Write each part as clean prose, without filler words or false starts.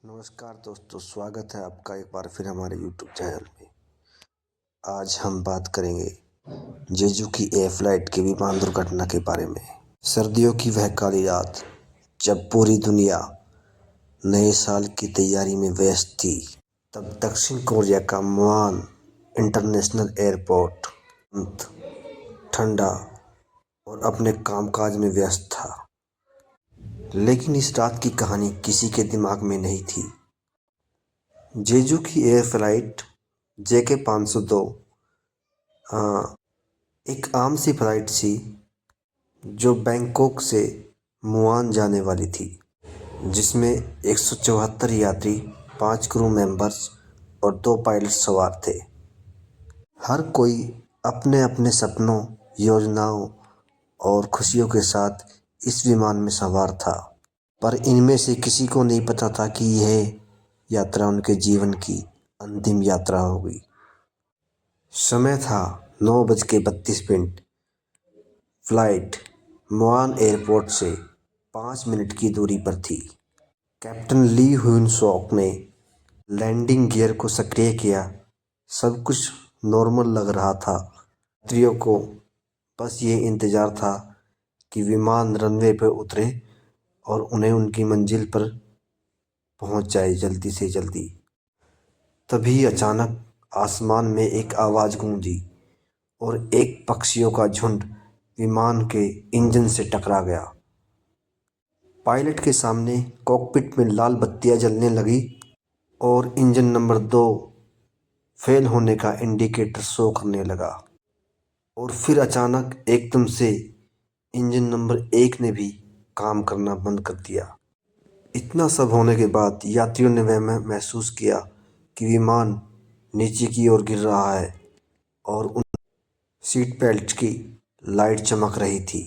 नमस्कार दोस्तों, स्वागत है आपका एक बार फिर हमारे YouTube चैनल में। आज हम बात करेंगे जेजू की एयर फ्लाइट की विमान दुर्घटना के बारे में। सर्दियों की वह काली रात जब पूरी दुनिया नए साल की तैयारी में व्यस्त थी, तब दक्षिण कोरिया का मुआन इंटरनेशनल एयरपोर्ट ठंडा और अपने कामकाज में व्यस्त था। लेकिन इस रात की कहानी किसी के दिमाग में नहीं थी। जेजू की एयर फ्लाइट JK 502 एक आम सी फ्लाइट थी जो बैंकॉक से मुआन जाने वाली थी, जिसमें 174 यात्री, 5 क्रू मेंबर्स और 2 पायलट सवार थे। हर कोई अपने अपने सपनों, योजनाओं और खुशियों के साथ इस विमान में सवार था, पर इनमें से किसी को नहीं पता था कि यह यात्रा उनके जीवन की अंतिम यात्रा होगी। समय था 9:32। फ्लाइट मुआन एयरपोर्ट से 5 मिनट की दूरी पर थी। कैप्टन ली हुन सॉक ने लैंडिंग गियर को सक्रिय किया। सब कुछ नॉर्मल लग रहा था। यात्रियों को बस ये इंतज़ार था कि विमान रनवे पर उतरे और उन्हें उनकी मंजिल पर पहुंच जाए जल्दी से जल्दी। तभी अचानक आसमान में एक आवाज़ गूंजी और एक पक्षियों का झुंड विमान के इंजन से टकरा गया। पायलट के सामने कॉकपिट में लाल बत्तियां जलने लगी और इंजन नंबर 2 फेल होने का इंडिकेटर शो करने लगा। और फिर अचानक एकदम से इंजन नंबर 1 ने भी काम करना बंद कर दिया। इतना सब होने के बाद यात्रियों ने वह महसूस किया कि विमान नीचे की ओर गिर रहा है और उन सीट बेल्ट की लाइट चमक रही थी।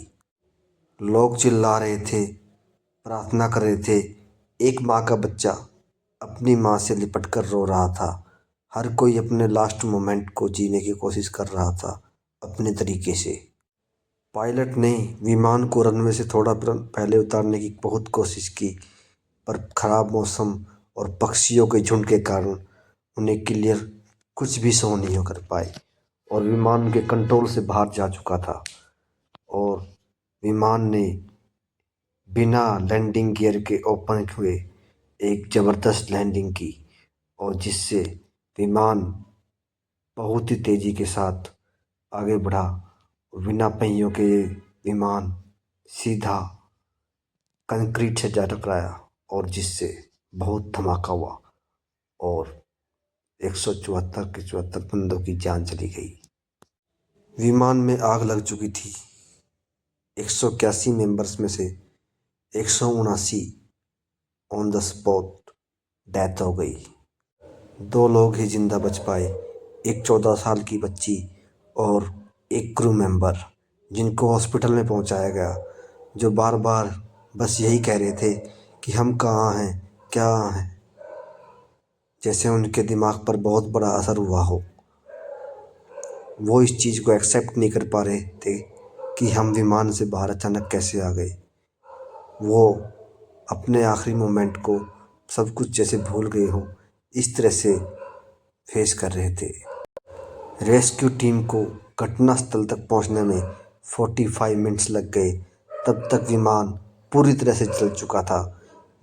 लोग चिल्ला रहे थे, प्रार्थना कर रहे थे। एक माँ का बच्चा अपनी माँ से लिपटकर रो रहा था। हर कोई अपने लास्ट मोमेंट को जीने की कोशिश कर रहा था अपने तरीके से। पायलट ने विमान को रनवे से थोड़ा पहले उतारने की बहुत कोशिश की, पर खराब मौसम और पक्षियों के झुंड के कारण उन्हें क्लियर कुछ भी शो नहीं कर पाए और विमान के कंट्रोल से बाहर जा चुका था और विमान ने बिना लैंडिंग गियर के ओपन हुए एक ज़बरदस्त लैंडिंग की और जिससे विमान बहुत ही तेज़ी के साथ आगे बढ़ा और बिना पहियों के विमान सीधा कंक्रीट से जा टकराया और जिससे बहुत धमाका हुआ और 174 के 74 बंदों की जान चली गई। विमान में आग लग चुकी थी। 181 मेंबर्स में से 179 ऑन द स्पॉट डेथ हो गई। 2 लोग ही जिंदा बच पाए, एक 14 साल की बच्ची और एक क्रू मेंबर, जिनको हॉस्पिटल में पहुंचाया गया, जो बार बार बस यही कह रहे थे कि हम कहाँ हैं, क्या हैं, जैसे उनके दिमाग पर बहुत बड़ा असर हुआ हो। वो इस चीज़ को एक्सेप्ट नहीं कर पा रहे थे कि हम विमान से बाहर अचानक कैसे आ गए। वो अपने आखिरी मोमेंट को सब कुछ जैसे भूल गए हो, इस तरह से फेस कर रहे थे। रेस्क्यू टीम को घटनास्थल तक पहुंचने में 45 मिनट्स लग गए। तब तक विमान पूरी तरह से जल चुका था।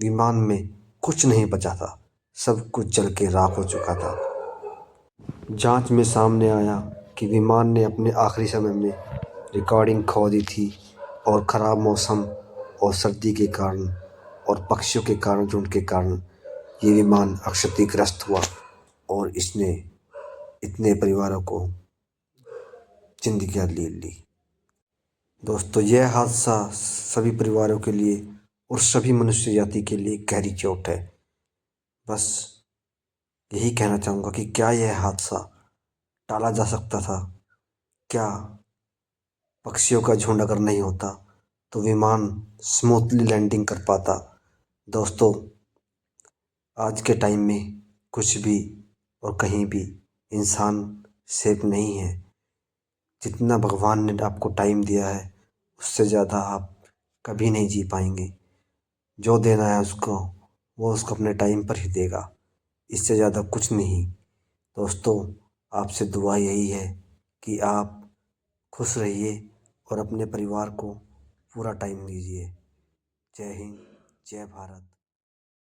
विमान में कुछ नहीं बचा था, सब कुछ जल के राख हो चुका था। जांच में सामने आया कि विमान ने अपने आखिरी समय में रिकॉर्डिंग खो दी थी और ख़राब मौसम और सर्दी के कारण और पक्षियों के कारण, झुंड के कारण ये विमान क्षतिग्रस्त हुआ और इसने इतने परिवारों को जिंदगियां ले ली। दोस्तों, यह हादसा सभी परिवारों के लिए और सभी मनुष्य जाति के लिए गहरी चोट है। बस यही कहना चाहूँगा कि क्या यह हादसा टाला जा सकता था? क्या पक्षियों का झुंड अगर नहीं होता तो विमान स्मूथली लैंडिंग कर पाता? दोस्तों, आज के टाइम में कुछ भी और कहीं भी इंसान सेफ नहीं है। जितना भगवान ने आपको टाइम दिया है उससे ज़्यादा आप कभी नहीं जी पाएंगे। जो देना है उसको वो उसको अपने टाइम पर ही देगा। इससे ज़्यादा कुछ नहीं। दोस्तों, आपसे दुआ यही है कि आप खुश रहिए और अपने परिवार को पूरा टाइम दीजिए। जय हिंद, जय भारत।